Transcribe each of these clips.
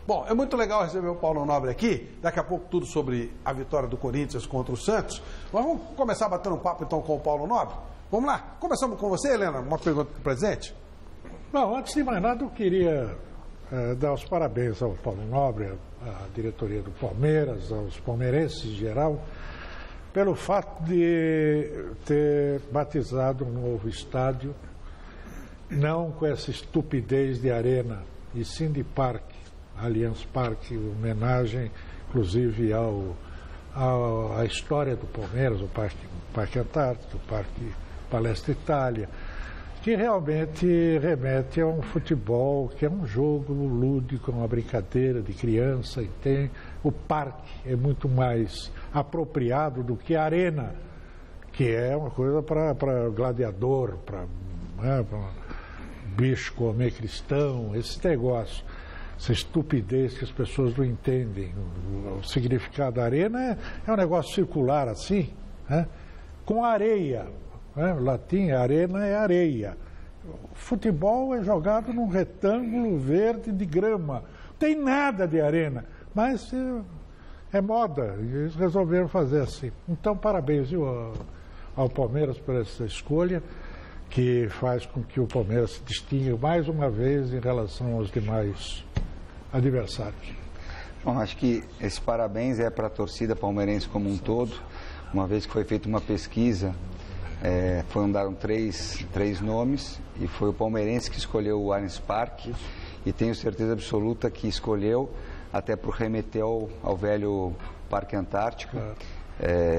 Bom, é muito legal receber o Paulo Nobre aqui. Daqui a pouco tudo sobre a vitória do Corinthians contra o Santos. Mas vamos começar batendo um papo então com o Paulo Nobre? Vamos lá. Começamos com você, Helena. Uma pergunta para o presidente. Não, antes de mais nada eu queria dar os parabéns ao Paulo Nobre, à diretoria do Palmeiras, aos palmeirenses em geral, pelo fato de ter batizado um novo estádio, não com essa estupidez de arena, e sim de parque. Allianz Parque, homenagem, inclusive à história do Palmeiras, o Parque Antártico, o Parque Palestra Itália, que realmente remete a um futebol que é um jogo lúdico, uma brincadeira de criança, e tem o parque é muito mais apropriado do que a arena, que é uma coisa para gladiador, para bicho comer cristão, esse negócio. Essa estupidez que as pessoas não entendem. O significado da arena é um negócio circular assim, né? Com areia. Né? O latim, arena é areia. O futebol é jogado num retângulo verde de grama. Não tem nada de arena, mas é moda. E eles resolveram fazer assim. Então, parabéns ao Palmeiras por essa escolha, que faz com que o Palmeiras se distinga mais uma vez em relação aos demais adversários. Bom, acho que esse parabéns é para a torcida palmeirense como um todo, uma vez que foi feita uma pesquisa, daram três nomes, e foi o palmeirense que escolheu o Allianz Parque, e tenho certeza absoluta que escolheu até por remeter ao velho Parque Antártico.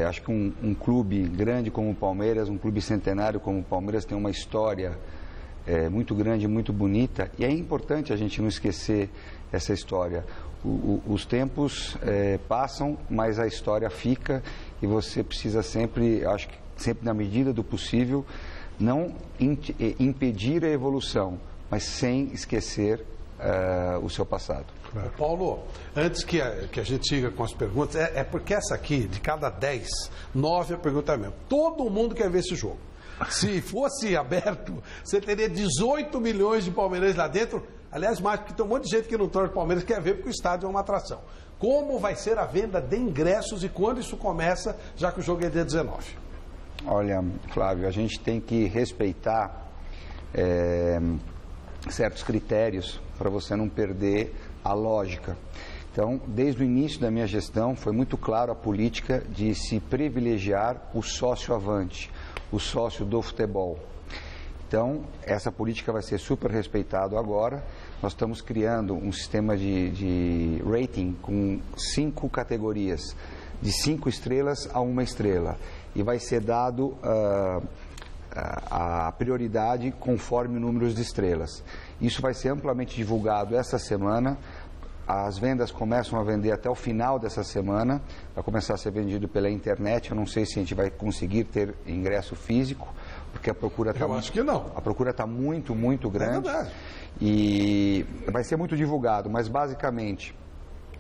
Acho que um clube grande como o Palmeiras, um clube centenário como o Palmeiras, tem uma história muito grande, muito bonita, e é importante a gente não esquecer essa história. Os tempos passam, mas a história fica, e você precisa sempre, acho que sempre na medida do possível, não impedir a evolução, mas sem esquecer o seu passado. Claro. Paulo, antes que a gente siga com as perguntas, porque essa aqui, de cada 10, 9 a pergunta é mesmo. Todo mundo quer ver esse jogo. Se fosse aberto, você teria 18 milhões de palmeirenses lá dentro. Aliás, mais, porque tem um monte de gente que não torce Palmeiras quer ver, porque o estádio é uma atração. Como vai ser a venda de ingressos e quando isso começa, já que o jogo é dia 19? Olha, Flávio, a gente tem que respeitar certos critérios para você não perder a lógica. Então, desde o início da minha gestão, foi muito claro a política de se privilegiar o sócio avante, o sócio do futebol. Então, essa política vai ser super respeitada agora. Nós estamos criando um sistema de rating com 5 categorias, de 5 estrelas a 1 estrela. E vai ser dado a prioridade conforme o número de estrelas. Isso vai ser amplamente divulgado essa semana. As vendas começam a vender até o final dessa semana. Vai começar a ser vendido pela internet. Eu não sei se a gente vai conseguir ter ingresso físico, porque a procura está... Eu acho que não. A procura está muito, muito grande. É verdade. E vai ser muito divulgado, mas basicamente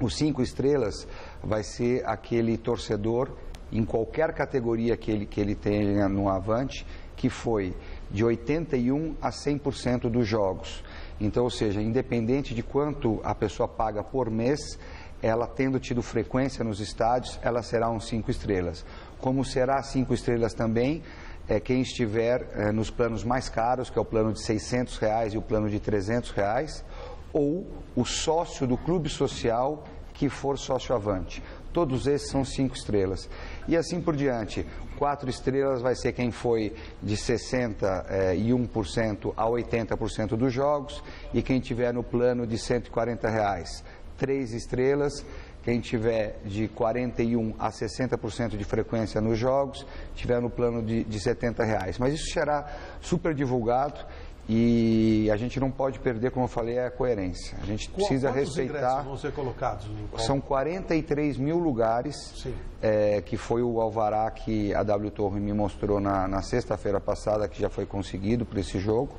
os 5 estrelas vai ser aquele torcedor em qualquer categoria que ele tenha no Avante, que foi de 81% a 100% dos jogos. Então, ou seja, independente de quanto a pessoa paga por mês, ela tendo tido frequência nos estádios, ela será um 5 estrelas. Como será 5 estrelas também, quem estiver nos planos mais caros, que é o plano de R$600 e o plano de R$300, ou o sócio do clube social que for sócio Avante. Todos esses são 5 estrelas. E assim por diante. 4 estrelas vai ser quem foi de 61% a 80% dos jogos, e quem tiver no plano de R$140. 3 estrelas, quem tiver de 41% a 60% de frequência nos jogos, tiver no plano de R$70. Mas isso será super divulgado. E a gente não pode perder, como eu falei, a coerência. A gente precisa respeitar. Quantos ingressos vão ser colocados? São 43 mil lugares, que foi o alvará que a W Torre me mostrou na sexta-feira passada, que já foi conseguido para esse jogo.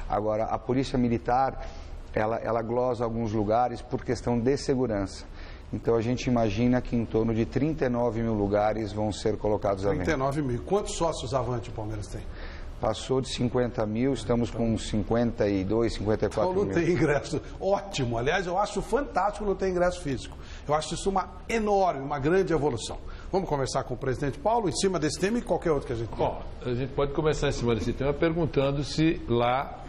Agora, a Polícia Militar, ela glosa alguns lugares por questão de segurança. Então, a gente imagina que em torno de 39 mil lugares vão ser colocados à venda. 39 mil. Quantos sócios Avante o Palmeiras tem? Passou de 50 mil, estamos com 52, 54 então, mil. não tem ingresso. Ótimo. Aliás, eu acho fantástico não ter ingresso físico. Eu acho isso uma enorme, uma grande evolução. Vamos conversar com o presidente Paulo em cima desse tema e qualquer outro que a gente tenha. Bom, a gente pode começar em cima desse tema perguntando se lá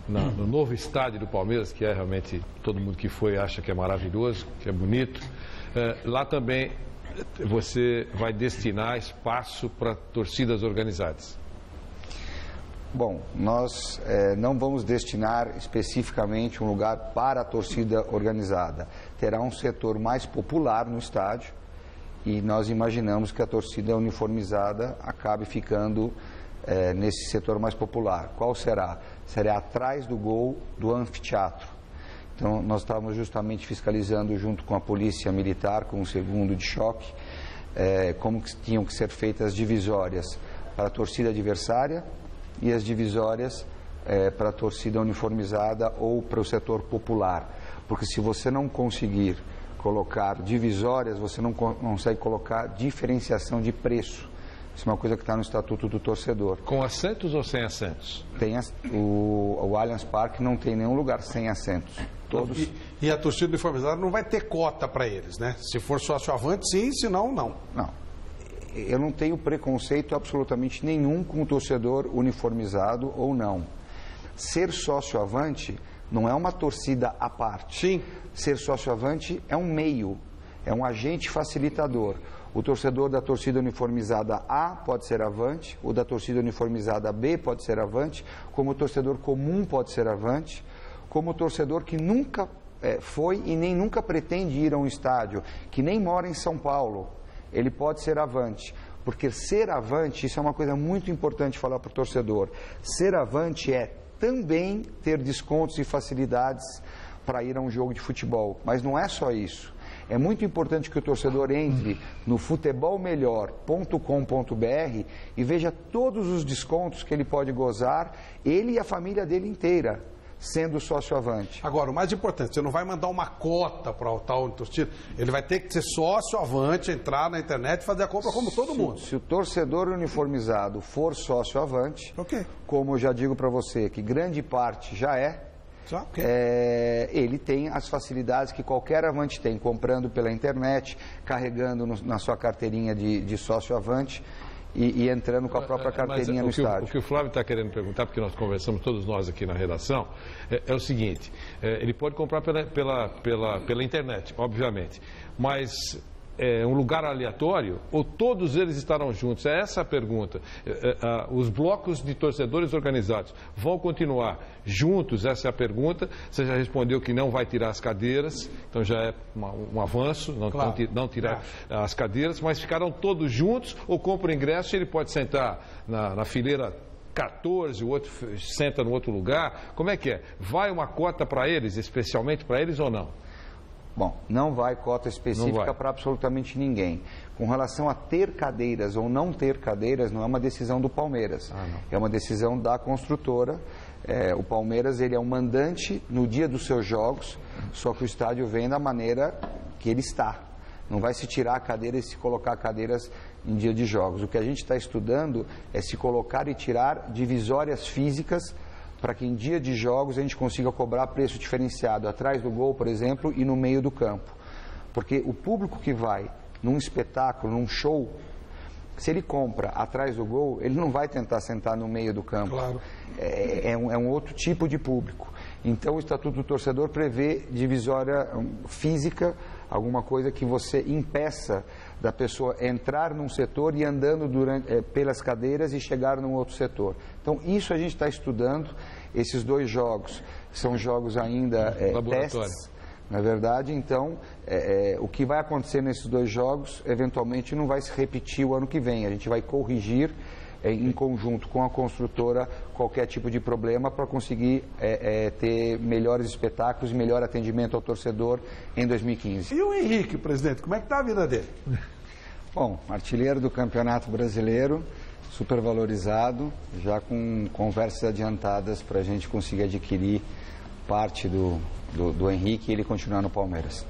no novo estádio do Palmeiras, que é realmente todo mundo que foi acha que é maravilhoso, que é bonito, lá também você vai destinar espaço para torcidas organizadas. Bom, nós não vamos destinar especificamente um lugar para a torcida organizada. Terá um setor mais popular no estádio e nós imaginamos que a torcida uniformizada acabe ficando nesse setor mais popular. Qual será? Será atrás do gol do anfiteatro. Então, nós estávamos justamente fiscalizando junto com a polícia militar, com o segundo de choque, como que tinham que ser feitas as divisórias para a torcida adversária e as divisórias para a torcida uniformizada ou para o setor popular. Porque se você não conseguir colocar divisórias, você não consegue colocar diferenciação de preço. Isso é uma coisa que está no Estatuto do Torcedor. Com assentos ou sem assentos? O Allianz Parque não tem nenhum lugar sem assentos. Todos... E a torcida uniformizada não vai ter cota para eles, né? Se for sócio-avante, sim, se não, não. Não. Eu não tenho preconceito absolutamente nenhum com o torcedor uniformizado ou não. Ser sócio-avante não é uma torcida à parte. Sim. Ser sócio-avante é um meio, é um agente facilitador. O torcedor da torcida uniformizada A pode ser avante, o da torcida uniformizada B pode ser avante, como o torcedor comum pode ser avante, como o torcedor que nunca foi e nem nunca pretende ir a um estádio, que nem mora em São Paulo, ele pode ser avante. Porque ser avante, isso é uma coisa muito importante falar para o torcedor, ser avante é também ter descontos e facilidades para ir a um jogo de futebol. Mas não é só isso. É muito importante que o torcedor entre no futebolmelhor.com.br e veja todos os descontos que ele pode gozar, ele e a família dele inteira, sendo sócio-avante. Agora, o mais importante, você não vai mandar uma cota para o tal torcida, ele vai ter que ser sócio-avante, entrar na internet e fazer a compra como todo mundo. Se o torcedor uniformizado for sócio-avante, como eu já digo para você, que grande parte já ele tem as facilidades que qualquer avante tem, comprando pela internet, carregando na sua carteirinha de sócio-avante e entrando com a própria carteirinha no estádio. O que o Flávio está querendo perguntar, porque nós conversamos, todos nós aqui na redação, é o seguinte, ele pode comprar pela internet, obviamente, mas um lugar aleatório ou todos eles estarão juntos? É essa a pergunta. Os blocos de torcedores organizados vão continuar juntos? Essa é a pergunta. Você já respondeu que não vai tirar as cadeiras, então já é um avanço, não tirar as cadeiras, mas ficarão todos juntos ou compra o ingresso e ele pode sentar na fileira 14, o outro senta no outro lugar? Como é que é? Vai uma cota para eles, especialmente para eles ou não? Bom, não vai cota específica para absolutamente ninguém. Com relação a ter cadeiras ou não ter cadeiras, não é uma decisão do Palmeiras. É uma decisão da construtora. O Palmeiras ele é um mandante no dia dos seus jogos, só que o estádio vem da maneira que ele está. Não vai se tirar a cadeira e se colocar cadeiras em dia de jogos. O que a gente está estudando é se colocar e tirar divisórias físicas para que em dia de jogos a gente consiga cobrar preço diferenciado atrás do gol, por exemplo, e no meio do campo. Porque o público que vai num espetáculo, num show, se ele compra atrás do gol, ele não vai tentar sentar no meio do campo. Claro. É um outro tipo de público. Então o Estatuto do Torcedor prevê divisória física, alguma coisa que você impeça da pessoa entrar num setor e andando pelas cadeiras e chegar num outro setor. Então isso a gente está estudando. Esses dois jogos são jogos ainda testes, na verdade. Então o que vai acontecer nesses dois jogos eventualmente não vai se repetir o ano que vem. A gente vai corrigir em conjunto com a construtora qualquer tipo de problema para conseguir ter melhores espetáculos e melhor atendimento ao torcedor em 2015. E o Henrique, presidente, como é que está a vida dele? Bom, artilheiro do Campeonato Brasileiro, super valorizado, já com conversas adiantadas para a gente conseguir adquirir parte do Henrique e ele continuar no Palmeiras.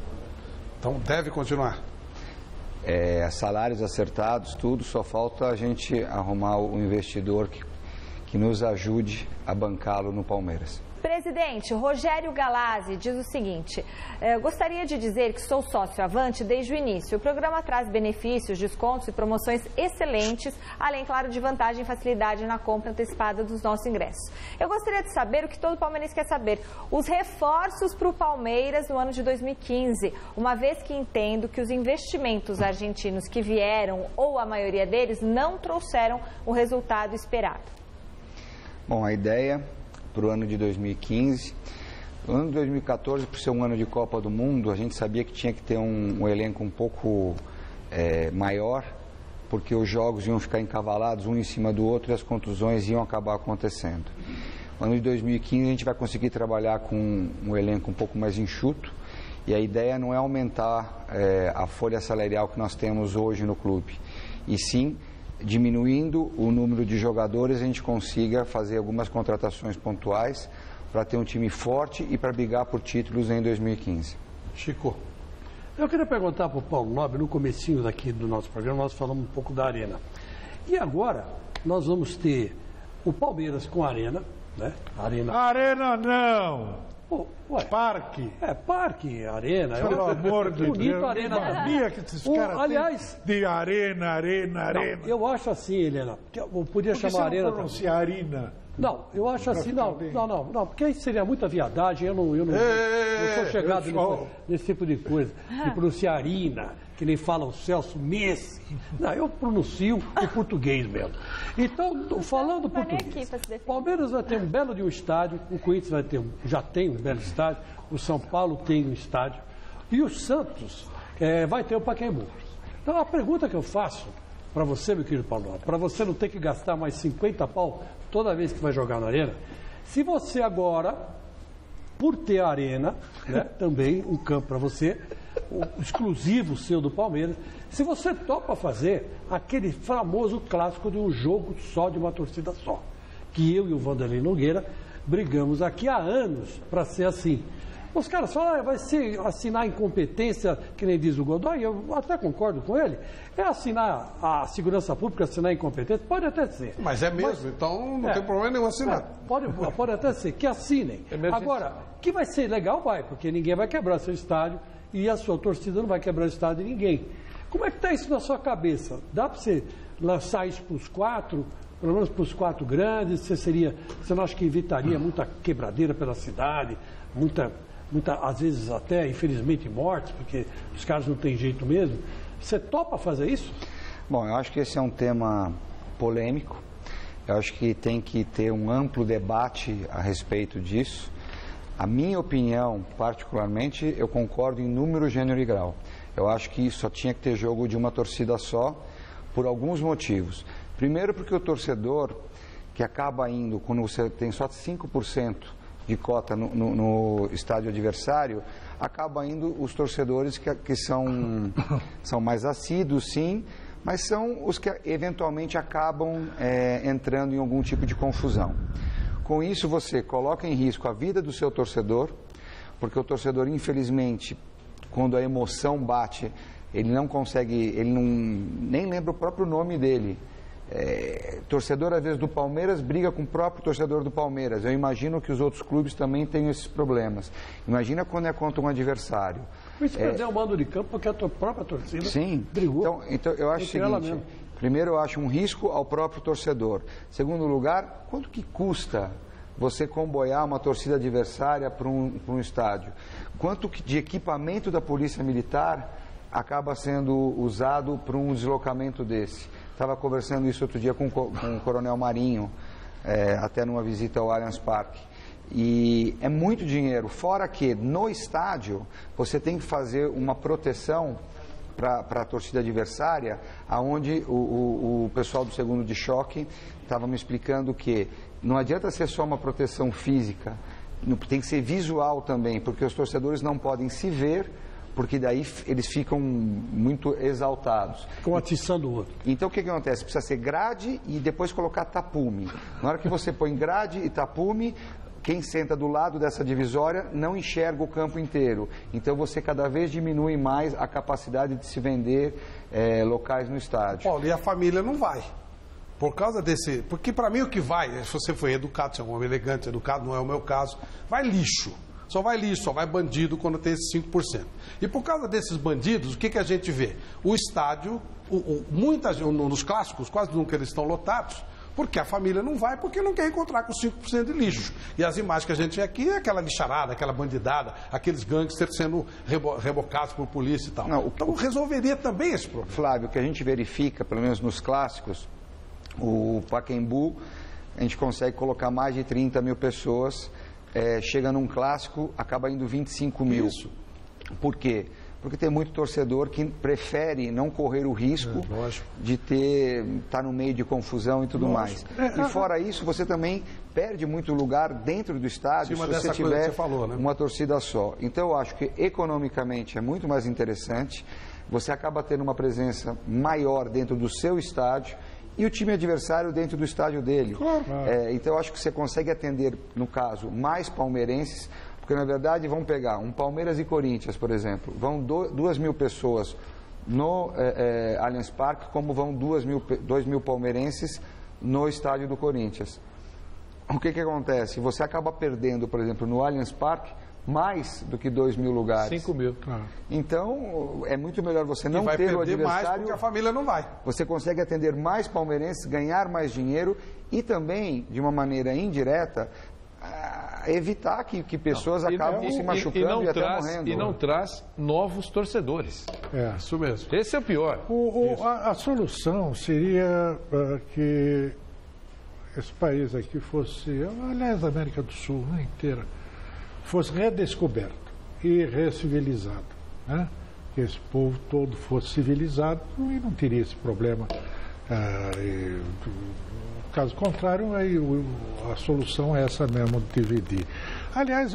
Então deve continuar? Salários acertados, tudo, só falta a gente arrumar o investidor que que nos ajude a bancá-lo no Palmeiras. Presidente, Rogério Galazzi diz o seguinte: gostaria de dizer que sou sócio Avante desde o início. O programa traz benefícios, descontos e promoções excelentes, além, claro, de vantagem e facilidade na compra antecipada dos nossos ingressos. Eu gostaria de saber o que todo palmeirense quer saber: os reforços para o Palmeiras no ano de 2015, uma vez que entendo que os investimentos argentinos que vieram, ou a maioria deles, não trouxeram o resultado esperado. Bom, a ideia para o ano de 2015. O ano de 2014, por ser um ano de Copa do Mundo, a gente sabia que tinha que ter um elenco um pouco maior, porque os jogos iam ficar encavalados um em cima do outro e as contusões iam acabar acontecendo. No ano de 2015 a gente vai conseguir trabalhar com um elenco um pouco mais enxuto, e a ideia não é aumentar a folha salarial que nós temos hoje no clube, e sim diminuindo o número de jogadores, a gente consiga fazer algumas contratações pontuais para ter um time forte e para brigar por títulos em 2015. Chico. Eu queria perguntar para o Paulo Nobre, no comecinho daqui do nosso programa, nós falamos um pouco da Arena. E agora nós vamos ter o Palmeiras com a Arena, né? Arena não! Ué, Parque. Parque, Arena. Pelo amor de bonito, Deus. Arena. Eu sabia que esses caras aliás, têm de arena. Não, eu acho assim, Helena, que eu podia chamar Arena. Não pronunciar Arena. Não, eu acho assim, não, porque aí seria muita viadagem, eu não sou chegado nesse tipo de coisa, de pronunciar Arena, que nem fala o Celso Messi. Não, eu pronuncio o português mesmo. Então, falando português, Palmeiras vai ter um belo de um estádio, o Corinthians já tem um belo estádio, o São Paulo tem um estádio, e o Santos vai ter o Pacaembu. Então, a pergunta que eu faço para você, meu querido Paulo, para você não ter que gastar mais 50 pau toda vez que vai jogar na Arena, se você agora, por ter a Arena, né, também um campo para você, exclusivo seu do Palmeiras, se você topa fazer aquele famoso clássico de um jogo só, de uma torcida só, que eu e o Vanderlei Nogueira brigamos aqui há anos para ser assim. Os caras falam, vai ser assinar incompetência, que nem diz o Godoy, eu até concordo com ele, é assinar a segurança pública, assinar incompetência, pode até ser. Mas é mesmo, então não tem problema nenhum assinar. Pode até ser, que assinem. Agora, que vai ser legal, vai, porque ninguém vai quebrar seu estádio e a sua torcida não vai quebrar o estádio de ninguém. Como é que está isso na sua cabeça? Dá para você lançar isso para os quatro, pelo menos para os quatro grandes? Você não acha que evitaria muita quebradeira pela cidade, muita, às vezes até, infelizmente, mortes, porque os caras não têm jeito mesmo? Você topa fazer isso? Bom, eu acho que esse é um tema polêmico. Eu acho que tem que ter um amplo debate a respeito disso. A minha opinião, particularmente, eu concordo em número, gênero e grau. Eu acho que só tinha que ter jogo de uma torcida só, por alguns motivos. Primeiro, porque o torcedor que acaba indo, quando você tem só 5% de cota no estádio adversário, acaba indo os torcedores que são mais assíduos, sim, mas são os que eventualmente acabam entrando em algum tipo de confusão. Com isso, você coloca em risco a vida do seu torcedor, porque o torcedor, infelizmente, quando a emoção bate, ele não consegue, nem lembra o próprio nome dele. Torcedor, às vezes, do Palmeiras briga com o próprio torcedor do Palmeiras. Eu imagino que os outros clubes também têm esses problemas. Imagina quando é contra um adversário. Mas perder o mando de campo porque a tua própria torcida brigou. Então eu acho o seguinte, primeiro eu acho um risco ao próprio torcedor. Segundo lugar, quanto que custa você comboiar uma torcida adversária para um estádio? Quanto de equipamento da Polícia Militar acaba sendo usado para um deslocamento desse? Estava conversando isso outro dia com o Coronel Marinho, até numa visita ao Allianz Parque. E é muito dinheiro, fora que no estádio você tem que fazer uma proteção para a torcida adversária, aonde o pessoal do segundo de choque estava me explicando que não adianta ser só uma proteção física, tem que ser visual também, porque os torcedores não podem se ver, porque daí eles ficam muito exaltados. Ficam atiçando o outro. Então o que acontece? Precisa ser grade e depois colocar tapume. Na hora que você põe grade e tapume, quem senta do lado dessa divisória não enxerga o campo inteiro. Então você cada vez diminui mais a capacidade de se vender locais no estádio. Paulo, e a família não vai. Por causa desse... Porque para mim o que vai, se você foi educado, se é um homem elegante, educado, não é o meu caso, vai lixo. Só vai lixo, só vai bandido quando tem esses 5%. E por causa desses bandidos, o que a gente vê? O estádio, nos clássicos, quase nunca eles estão lotados, porque a família não vai, porque não quer encontrar com 5% de lixo. E as imagens que a gente vê aqui é aquela lixarada, aquela bandidada, aqueles gangsters sendo rebocados por polícia e tal. Não, então resolveria também esse problema. Flávio, o que a gente verifica, pelo menos nos clássicos, o Pacaembu, a gente consegue colocar mais de 30 mil pessoas, chega num clássico, acaba indo 25 mil. Isso. Por quê? Porque tem muito torcedor que prefere não correr o risco de estar no meio de confusão e tudo mais. E fora isso, você também perde muito lugar dentro do estádio se você tiver uma torcida só. Então eu acho que economicamente é muito mais interessante, você acaba tendo uma presença maior dentro do seu estádio e o time adversário dentro do estádio dele. Então eu acho que você consegue atender, no caso, mais palmeirenses. Porque, na verdade, vamos pegar um Palmeiras e Corinthians, por exemplo. Vão 2 mil pessoas no Allianz Parque, como vão 2 mil palmeirenses no estádio do Corinthians. O que acontece? Você acaba perdendo, por exemplo, no Allianz Parque, mais do que 2 mil lugares. 5 mil. Então, é muito melhor você não ter o adversário. Mais porque a família não vai. Você consegue atender mais palmeirenses, ganhar mais dinheiro e também, de uma maneira indireta, evitar que pessoas acabam se machucando e até morrendo. E não traz novos torcedores. Isso mesmo. Esse é o pior. A solução seria que esse país aqui fosse, aliás, a América do Sul inteira, fosse redescoberto e recivilizado, né? Que esse povo todo fosse civilizado e não teria esse problema. Caso contrário, aí a solução é essa mesmo, de dividir. Aliás,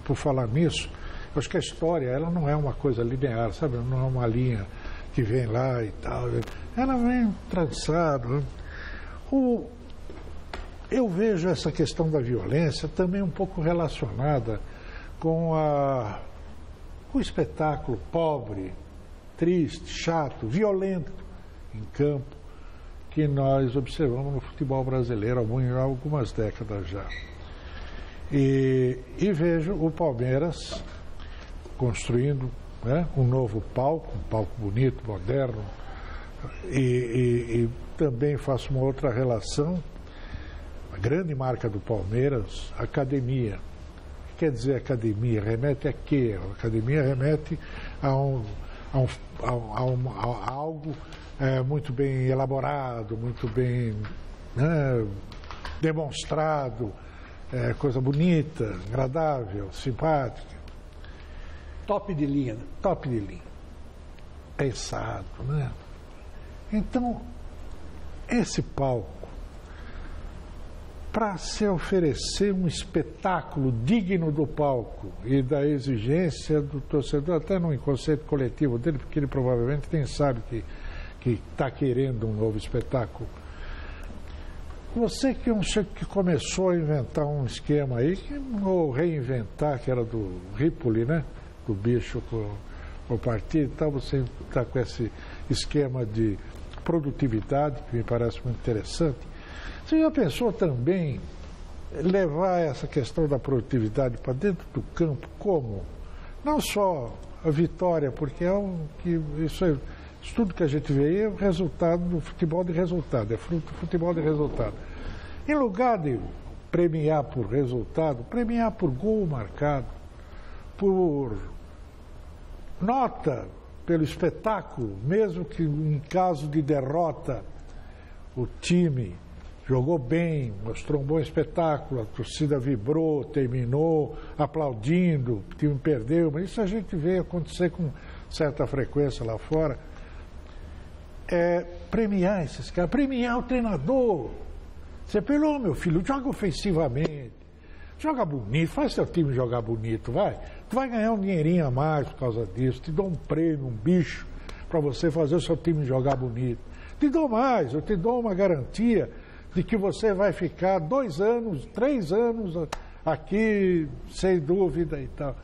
por falar nisso, eu acho que a história ela não é uma coisa linear, sabe? Não é uma linha que vem lá e tal. Ela vem trançada. Eu vejo essa questão da violência também um pouco relacionada com o espetáculo pobre, triste, chato, violento em campo, que nós observamos no futebol brasileiro há algumas décadas já. E vejo o Palmeiras construindo, né, um novo palco, um palco bonito, moderno, e também faço uma outra relação, a grande marca do Palmeiras, academia. O que quer dizer academia? Remete a quê? A academia remete a algo muito bem elaborado, muito bem, né, demonstrado, coisa bonita, agradável, simpática. Top de linha. Né? Top de linha. Pensado, né? Então, esse palco, para se oferecer um espetáculo digno do palco e da exigência do torcedor, até no inconsciente coletivo dele, porque ele provavelmente nem sabe que está querendo um novo espetáculo. Você que começou a inventar um esquema aí, ou reinventar, que era do Ripoli, né? Do bicho com o partido, então você está com esse esquema de produtividade, que me parece muito interessante. Você já pensou também levar essa questão da produtividade para dentro do campo? Como? Não só a vitória, porque isso tudo que a gente vê é o resultado do futebol de resultado, é fruto do futebol de resultado. Em lugar de premiar por resultado, premiar por gol marcado, por nota pelo espetáculo, mesmo que em caso de derrota o time jogou bem, mostrou um bom espetáculo, a torcida vibrou, terminou aplaudindo, o time perdeu, mas isso a gente vê acontecer com certa frequência lá fora. Premiar esses caras, premiar o treinador. Você pelou, meu filho, joga ofensivamente, joga bonito, faz seu time jogar bonito, vai. Tu vai ganhar um dinheirinho a mais por causa disso, te dou um prêmio, um bicho, para você fazer o seu time jogar bonito. Te dou mais, eu te dou uma garantia de que você vai ficar 2 anos, 3 anos aqui, sem dúvida e tal.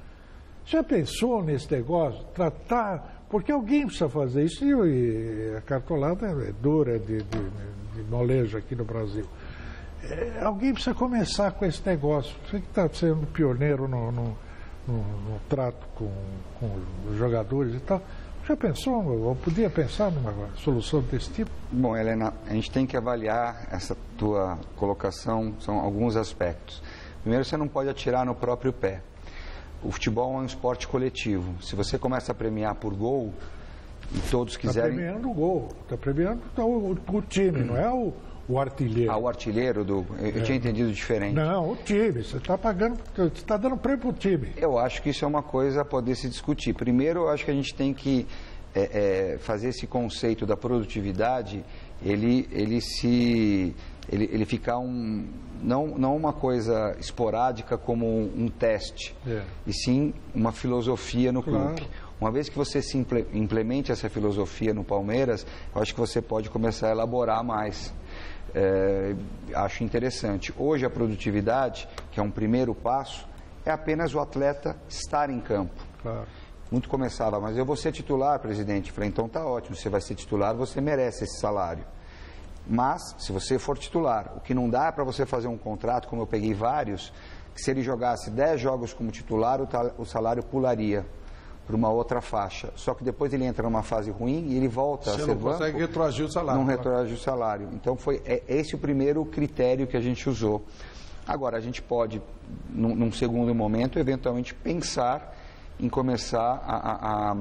Já pensou nesse negócio? Tratar, porque alguém precisa fazer isso, e a cartolada é dura de de molejo aqui no Brasil. Alguém precisa começar com esse negócio. Você que está sendo pioneiro no trato com os jogadores e tal. Já pensou, ou podia pensar numa solução desse tipo? Bom, Helena, a gente tem que avaliar essa tua colocação, são alguns aspectos. Primeiro, você não pode atirar no próprio pé. O futebol é um esporte coletivo. Se você começa a premiar por gol, e todos quiserem... Está premiando o gol, está premiando o time, não é o artilheiro. O artilheiro do... Eu tinha entendido diferente. Não, o time. Você está pagando, você está dando prêmio para o time. Eu acho que isso é uma coisa a poder se discutir. Primeiro, eu acho que a gente tem que fazer esse conceito da produtividade, ele ficar não uma coisa esporádica como um teste, e sim uma filosofia no clube. Uma vez que você implemente essa filosofia no Palmeiras, eu acho que você pode começar a elaborar mais. Acho interessante. Hoje a produtividade, que é um primeiro passo, é apenas o atleta estar em campo. Claro. Muito começava, mas eu vou ser titular, presidente. Falei, então tá ótimo, você vai ser titular, você merece esse salário. Mas, se você for titular, o que não dá é para você fazer um contrato, como eu peguei vários, que se ele jogasse 10 jogos como titular, o salário pularia para uma outra faixa. Só que depois ele entra numa fase ruim e ele volta a ser banco. Você não consegue retroagir o salário. Não retroage o salário. Então, foi esse o primeiro critério que a gente usou. Agora, a gente pode, num segundo momento, eventualmente pensar em começar a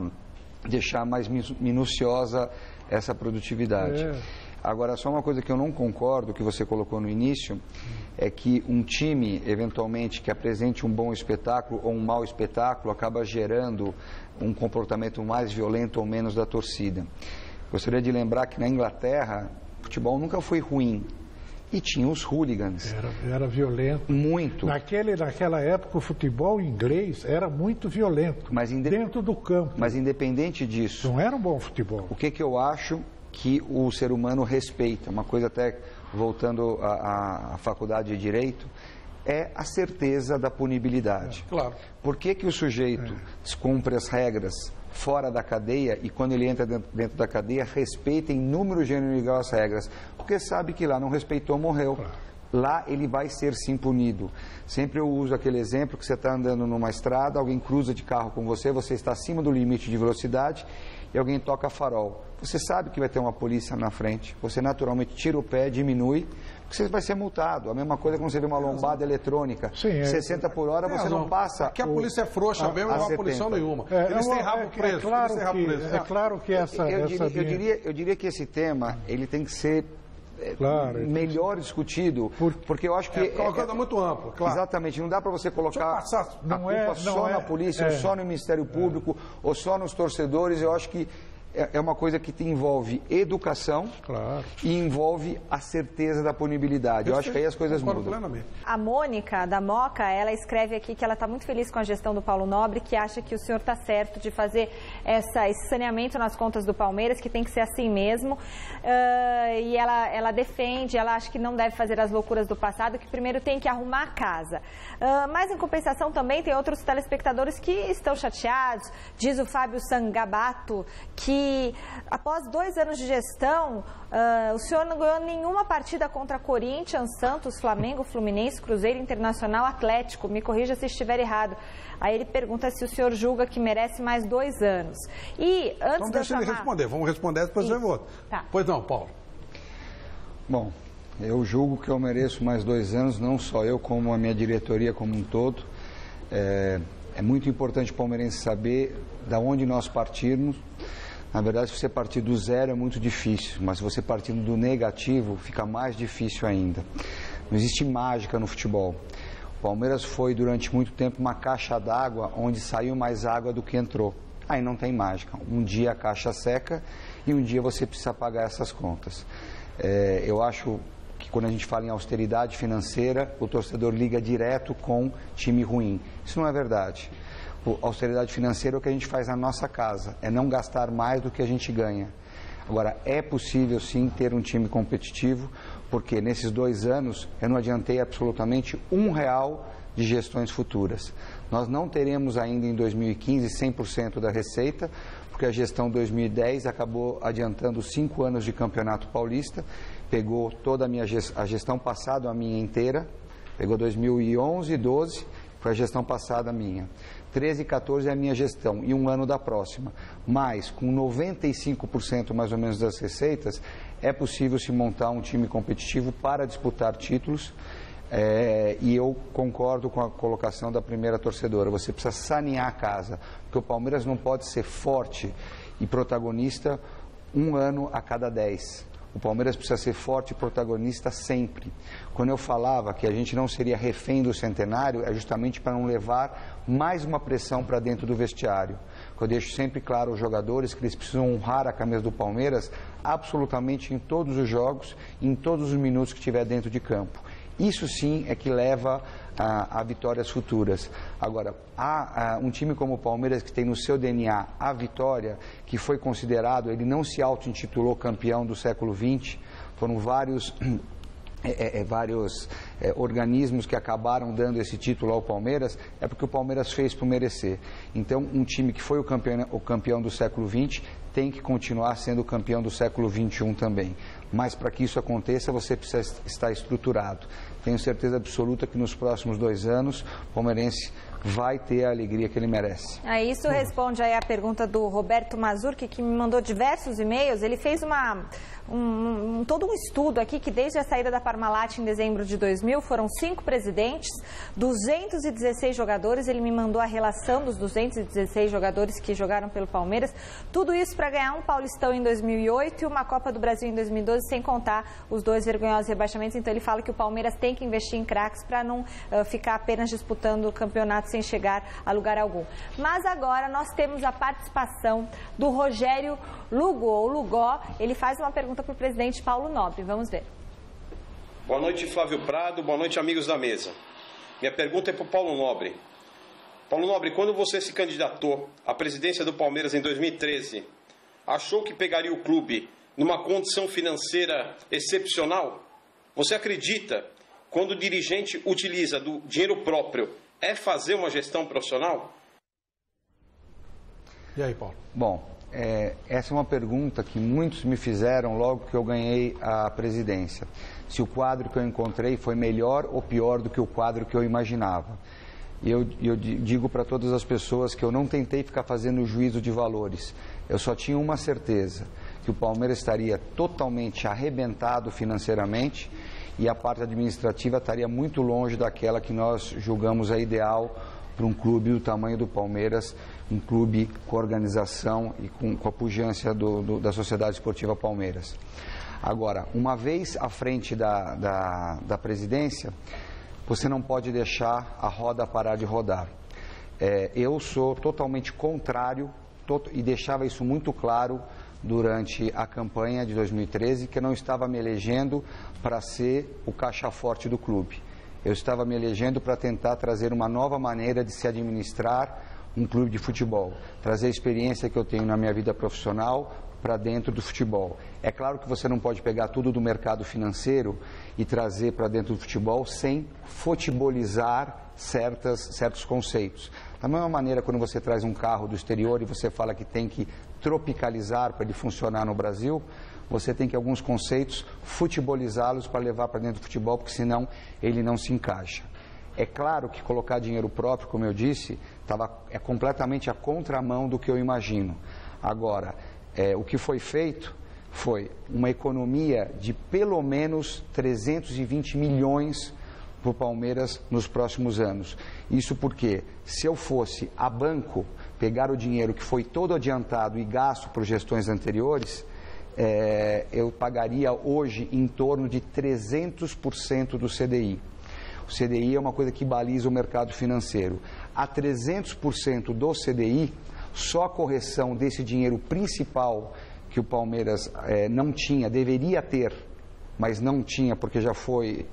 deixar mais minuciosa essa produtividade. Agora, só uma coisa que eu não concordo, que você colocou no início, é que um time, eventualmente, que apresente um bom espetáculo ou um mau espetáculo, acaba gerando um comportamento mais violento ou menos da torcida. Gostaria de lembrar que na Inglaterra, o futebol nunca foi ruim. E tinha os hooligans. Era violento. Muito. Naquela época, o futebol inglês era muito violento, dentro do campo. Mas independente disso... Não era um bom futebol. O que eu acho que o ser humano respeita, uma coisa até voltando à faculdade de Direito, é a certeza da punibilidade. Claro. Por que o sujeito descumpre as regras fora da cadeia e quando ele entra dentro da cadeia respeita em número, gênero e igual as regras? Porque sabe que lá não respeitou, morreu. Claro. Lá ele vai ser sim punido. Sempre eu uso aquele exemplo que você está andando numa estrada, alguém cruza de carro com você, você está acima do limite de velocidade e alguém toca farol. Você sabe que vai ter uma polícia na frente, você naturalmente tira o pé, diminui, porque você vai ser multado. A mesma coisa quando você vê uma lombada eletrônica, 60 por hora, você não passa... Aqui a polícia é frouxa mesmo, não há punição nenhuma. Eles têm rabo preso. É claro que essa... Eu diria que esse tema, ele tem que ser... melhor discutido, porque eu acho que... É uma coisa muito ampla, claro. Exatamente, não dá para você colocar a culpa só na polícia, ou só no Ministério Público, ou só nos torcedores. Eu acho que é uma coisa que envolve educação e envolve a certeza da punibilidade. Eu acho que aí as coisas mudam. Plenamente. A Mônica, da Moca, ela escreve aqui que ela está muito feliz com a gestão do Paulo Nobre, que acha que o senhor está certo de fazer esse saneamento nas contas do Palmeiras, que tem que ser assim mesmo. E ela defende, ela acha que não deve fazer as loucuras do passado, que primeiro tem que arrumar a casa. Mas, em compensação, também tem outros telespectadores que estão chateados. Diz o Fábio Sangabato que após 2 anos de gestão, o senhor não ganhou nenhuma partida contra Corinthians, Santos, Flamengo, Fluminense, Cruzeiro, Internacional, Atlético. Me corrija se estiver errado. Aí ele pergunta se o senhor julga que merece mais 2 anos. E antes então deixa ele responder. Vamos responder depois eu vou. Tá. Pois não, Paulo. Bom, eu julgo que eu mereço mais 2 anos, não só eu, como a minha diretoria como um todo. É muito importante o palmeirense saber de onde nós partirmos. Na verdade, se você partir do zero é muito difícil, mas se você partir do negativo, fica mais difícil ainda. Não existe mágica no futebol. O Palmeiras foi, durante muito tempo, uma caixa d'água onde saiu mais água do que entrou. Aí não tem mágica. Um dia a caixa seca e um dia você precisa pagar essas contas. Eu acho que quando a gente fala em austeridade financeira, o torcedor liga direto com time ruim. Isso não é verdade. Austeridade financeira é o que a gente faz na nossa casa, é não gastar mais do que a gente ganha. Agora, é possível sim ter um time competitivo, porque nesses 2 anos eu não adiantei absolutamente R$1 de gestões futuras. Nós não teremos ainda em 2015 100% da receita, porque a gestão 2010 acabou adiantando 5 anos de Campeonato Paulista, pegou toda a gestão passada, a minha inteira, pegou 2011 e 12, foi a gestão passada minha. 13 e 14 é a minha gestão e um ano da próxima. Mas com 95% mais ou menos das receitas, é possível se montar um time competitivo para disputar títulos. E eu concordo com a colocação da primeira torcedora. Você precisa sanear a casa, porque o Palmeiras não pode ser forte e protagonista um ano a cada 10. O Palmeiras precisa ser forte e protagonista sempre. Quando eu falava que a gente não seria refém do centenário, é justamente para não levar mais uma pressão para dentro do vestiário. Eu deixo sempre claro aos jogadores que eles precisam honrar a camisa do Palmeiras absolutamente em todos os jogos, em todos os minutos que estiver dentro de campo. Isso sim é que leva a vitórias futuras. Agora, há um time como o Palmeiras que tem no seu DNA a vitória, que foi considerado, ele não se auto-intitulou campeão do século XX, foram vários organismos que acabaram dando esse título ao Palmeiras, é porque o Palmeiras fez por merecer. Então, um time que foi o campeão do século XX tem que continuar sendo o campeão do século XXI também. Mas para que isso aconteça, você precisa estar estruturado. Tenho certeza absoluta que nos próximos 2 anos, o palmeirense vai ter a alegria que ele merece. Isso responde aí a pergunta do Roberto Mazurki, que me mandou diversos e-mails. Ele fez todo um estudo aqui que desde a saída da Parmalat em dezembro de 2000 foram 5 presidentes, 216 jogadores. Ele me mandou a relação dos 216 jogadores que jogaram pelo Palmeiras. Tudo isso para ganhar um Paulistão em 2008 e uma Copa do Brasil em 2012, sem contar os 2 vergonhosos rebaixamentos. Então ele fala que o Palmeiras tem que investir em craques para não ficar apenas disputando o campeonato sem chegar a lugar algum. Mas agora nós temos a participação do Rogério Lugó. Ele faz uma pergunta para o presidente Paulo Nobre. Vamos ver. Boa noite, Flávio Prado. Boa noite, amigos da mesa. Minha pergunta é para o Paulo Nobre. Paulo Nobre, quando você se candidatou à presidência do Palmeiras em 2013, achou que pegaria o clube numa condição financeira excepcional? Você acredita, quando o dirigente utiliza do dinheiro próprio, é fazer uma gestão profissional? E aí, Paulo? Bom, essa é uma pergunta que muitos me fizeram logo que eu ganhei a presidência. Se o quadro que eu encontrei foi melhor ou pior do que o quadro que eu imaginava. E eu digo para todas as pessoas que eu não tentei ficar fazendo juízo de valores. Eu só tinha uma certeza, que o Palmeiras estaria totalmente arrebentado financeiramente e a parte administrativa estaria muito longe daquela que nós julgamos a ideal para um clube do tamanho do Palmeiras, um clube com organização e com a pujança da Sociedade Esportiva Palmeiras. Agora, uma vez à frente da presidência, você não pode deixar a roda parar de rodar. Eu sou totalmente contrário, e deixava isso muito claro durante a campanha de 2013, que eu não estava me elegendo para ser o caixa forte do clube. Eu estava me elegendo para tentar trazer uma nova maneira de se administrar um clube de futebol, trazer a experiência que eu tenho na minha vida profissional para dentro do futebol. É claro que você não pode pegar tudo do mercado financeiro e trazer para dentro do futebol sem futebolizar certos conceitos. Da mesma maneira, quando você traz um carro do exterior e você fala que tem que tropicalizar para ele funcionar no Brasil, você tem que alguns conceitos futebolizá-los para levar para dentro do futebol, porque senão ele não se encaixa. É claro que colocar dinheiro próprio, como eu disse, é completamente a contramão do que eu imagino. Agora, o que foi feito foi uma economia de pelo menos 320 milhões para o Palmeiras nos próximos anos. Isso porque, se eu fosse a banco pegar o dinheiro que foi todo adiantado e gasto por gestões anteriores, eu pagaria hoje em torno de 300% do CDI. O CDI é uma coisa que baliza o mercado financeiro. A 300% do CDI, só a correção desse dinheiro principal que o Palmeiras não tinha, deveria ter, mas não tinha porque já foi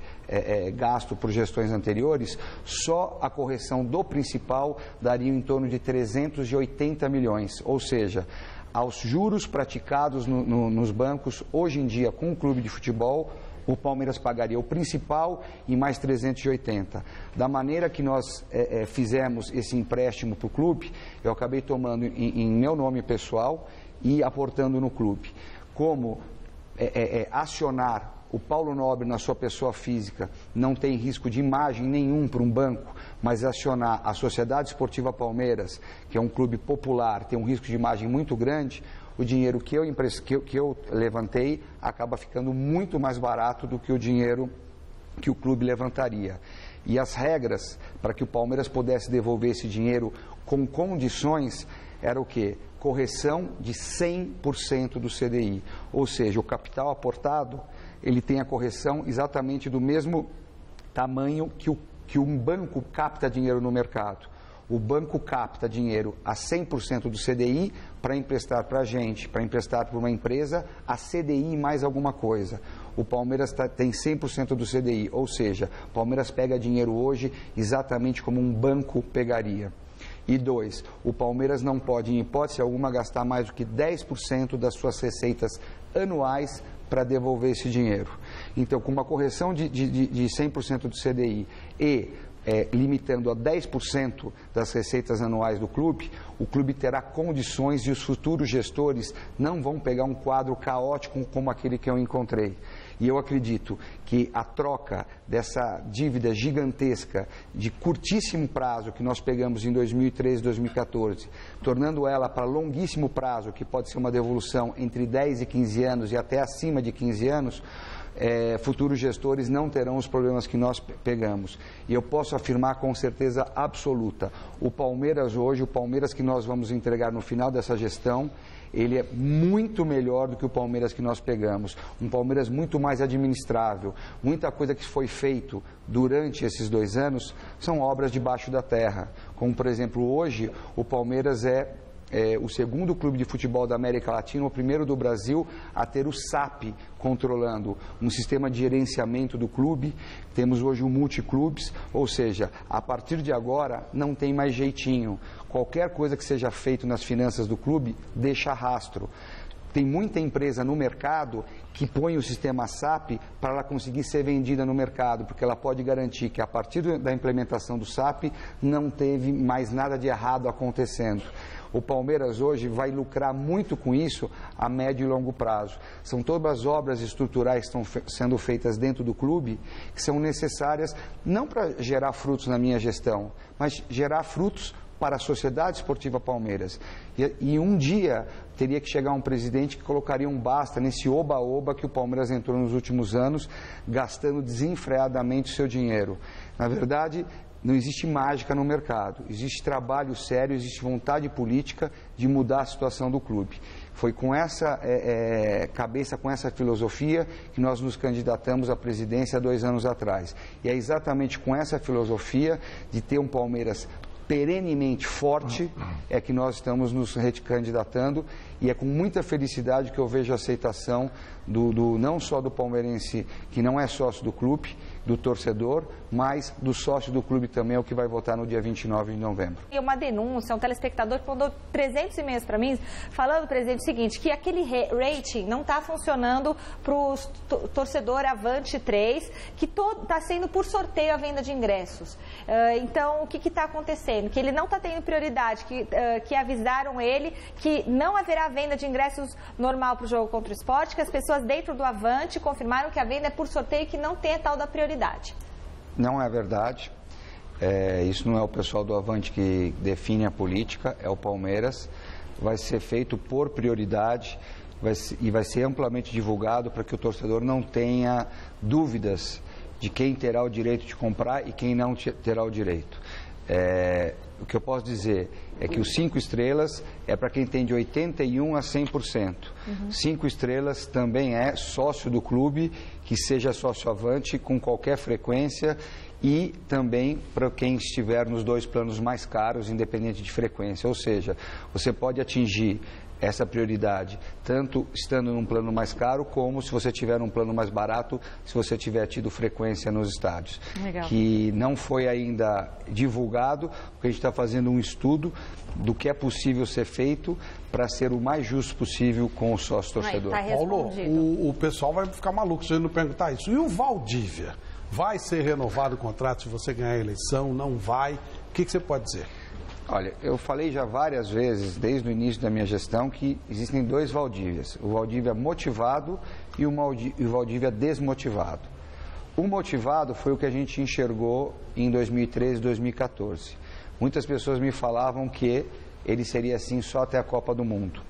gasto por gestões anteriores, só a correção do principal daria em torno de 380 milhões. Ou seja, aos juros praticados nos bancos, hoje em dia, com o clube de futebol, o Palmeiras pagaria o principal e mais 380. Da maneira que nós fizemos esse empréstimo para o clube, eu acabei tomando em meu nome pessoal e aportando no clube. Como acionar o Paulo Nobre, na sua pessoa física, não tem risco de imagem nenhum para um banco, mas acionar a Sociedade Esportiva Palmeiras, que é um clube popular, tem um risco de imagem muito grande, o dinheiro que eu levantei acaba ficando muito mais barato do que o dinheiro que o clube levantaria. E as regras para que o Palmeiras pudesse devolver esse dinheiro com condições era o quê? Correção de 100% do CDI, ou seja, o capital aportado, ele tem a correção exatamente do mesmo tamanho que um banco capta dinheiro no mercado. O banco capta dinheiro a 100% do CDI para emprestar para a gente, para emprestar para uma empresa, a CDI mais alguma coisa. O Palmeiras tem 100% do CDI, ou seja, o Palmeiras pega dinheiro hoje exatamente como um banco pegaria. E 2, o Palmeiras não pode, em hipótese alguma, gastar mais do que 10% das suas receitas anuais para devolver esse dinheiro. Então, com uma correção de 100% do CDI e limitando a 10% das receitas anuais do clube, o clube terá condições e os futuros gestores não vão pegar um quadro caótico como aquele que eu encontrei. E eu acredito que a troca dessa dívida gigantesca de curtíssimo prazo que nós pegamos em 2013 e 2014, tornando ela para longuíssimo prazo, que pode ser uma devolução entre 10 e 15 anos e até acima de 15 anos, futuros gestores não terão os problemas que nós pegamos. E eu posso afirmar com certeza absoluta, o Palmeiras hoje, o Palmeiras que nós vamos entregar no final dessa gestão, ele é muito melhor do que o Palmeiras que nós pegamos. Um Palmeiras muito mais administrável. Muita coisa que foi feito durante esses 2 anos são obras debaixo da terra. Como, por exemplo, hoje o Palmeiras é o segundo clube de futebol da América Latina, o primeiro do Brasil a ter o SAP controlando um sistema de gerenciamento do clube. Temos hoje o multiclubes, ou seja, a partir de agora não tem mais jeitinho. Qualquer coisa que seja feito nas finanças do clube deixa rastro. Tem muita empresa no mercado que põe o sistema SAP para ela conseguir ser vendida no mercado, porque ela pode garantir que a partir da implementação do SAP não teve mais nada de errado acontecendo. O Palmeiras hoje vai lucrar muito com isso a médio e longo prazo. São todas as obras estruturais que estão sendo feitas dentro do clube que são necessárias não para gerar frutos na minha gestão, mas gerar frutos para a Sociedade Esportiva Palmeiras. E um dia teria que chegar um presidente que colocaria um basta nesse oba-oba que o Palmeiras entrou nos últimos anos, gastando desenfreadamente o seu dinheiro. Na verdade, não existe mágica no mercado, existe trabalho sério, existe vontade política de mudar a situação do clube. Foi com essa cabeça, com essa filosofia que nós nos candidatamos à presidência 2 anos atrás. E é exatamente com essa filosofia de ter um Palmeiras perenemente forte é que nós estamos nos recandidatando, e é com muita felicidade que eu vejo a aceitação não só do palmeirense que não é sócio do clube, do torcedor, mas do sócio do clube também, o que vai votar no dia 29 de novembro. E uma denúncia, um telespectador que mandou 300 e-mails para mim, falando, presidente, o seguinte, que aquele rating não está funcionando para o torcedor Avante 3, que está sendo por sorteio a venda de ingressos. Então, o que está acontecendo? Que ele não está tendo prioridade, que avisaram ele que não haverá venda de ingressos normal para o jogo contra o Sport, que as pessoas dentro do Avante confirmaram que a venda é por sorteio e que não tem a tal da prioridade. Não é verdade. Isso não é o pessoal do Avante que define a política, é o Palmeiras. Vai ser feito por prioridade e vai ser amplamente divulgado para que o torcedor não tenha dúvidas de quem terá o direito de comprar e quem não terá o direito. O que eu posso dizer é que os 5 estrelas é para quem tem de 81% a 100%. 5 estrelas também é sócio do clube, que seja sócio Avante com qualquer frequência, e também para quem estiver nos 2 planos mais caros, independente de frequência. Ou seja, você pode atingir essa prioridade, tanto estando num plano mais caro, como se você tiver um plano mais barato, se você tiver tido frequência nos estádios. Legal. Que não foi ainda divulgado, porque a gente está fazendo um estudo do que é possível ser feito para ser o mais justo possível com o sócio-torcedor. Tá Paulo, o pessoal vai ficar maluco se a gente não perguntar isso. E o Valdívia? Vai ser renovado o contrato se você ganhar a eleição? Não vai? O que você pode dizer? Olha, eu falei já várias vezes, desde o início da minha gestão, que existem dois Valdivias. O Valdívia motivado e o Valdívia desmotivado. O motivado foi o que a gente enxergou em 2013 e 2014. Muitas pessoas me falavam que ele seria assim só até a Copa do Mundo.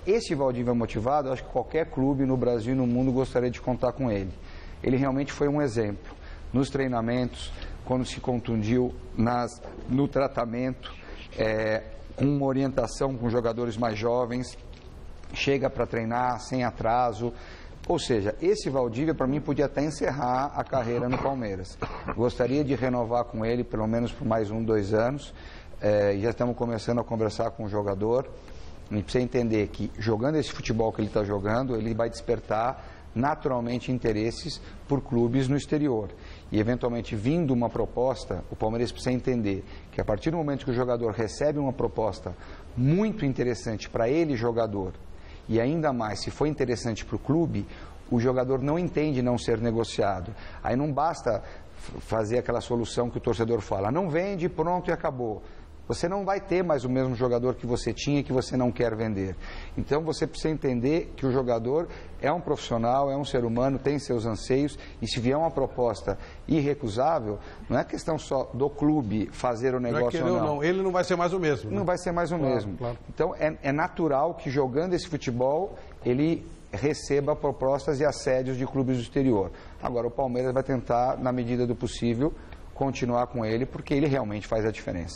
Esse Valdívia motivado, eu acho que qualquer clube no Brasil e no mundo gostaria de contar com ele. Ele realmente foi um exemplo. Nos treinamentos, quando se contundiu no tratamento, com uma orientação com jogadores mais jovens, chega para treinar sem atraso. Ou seja, esse Valdívia para mim podia até encerrar a carreira no Palmeiras. Gostaria de renovar com ele pelo menos por mais 1, 2 anos. Já estamos começando a conversar com o jogador. A gente precisa entender que jogando esse futebol que ele está jogando, ele vai despertar naturalmente interesses por clubes no exterior. E eventualmente vindo uma proposta, o Palmeiras precisa entender que a partir do momento que o jogador recebe uma proposta muito interessante para ele, jogador, e ainda mais se for interessante para o clube, o jogador não entende não ser negociado. Aí não basta fazer aquela solução que o torcedor fala, não vende, pronto e acabou. Você não vai ter mais o mesmo jogador que você tinha e que você não quer vender. Então você precisa entender que o jogador é um profissional, é um ser humano, tem seus anseios, e se vier uma proposta irrecusável, não é questão só do clube fazer o negócio ou não. Ele não vai ser mais o mesmo. Não vai ser mais o mesmo. Claro. Então é natural que jogando esse futebol ele receba propostas e assédios de clubes do exterior. Agora o Palmeiras vai tentar, na medida do possível, continuar com ele, porque ele realmente faz a diferença.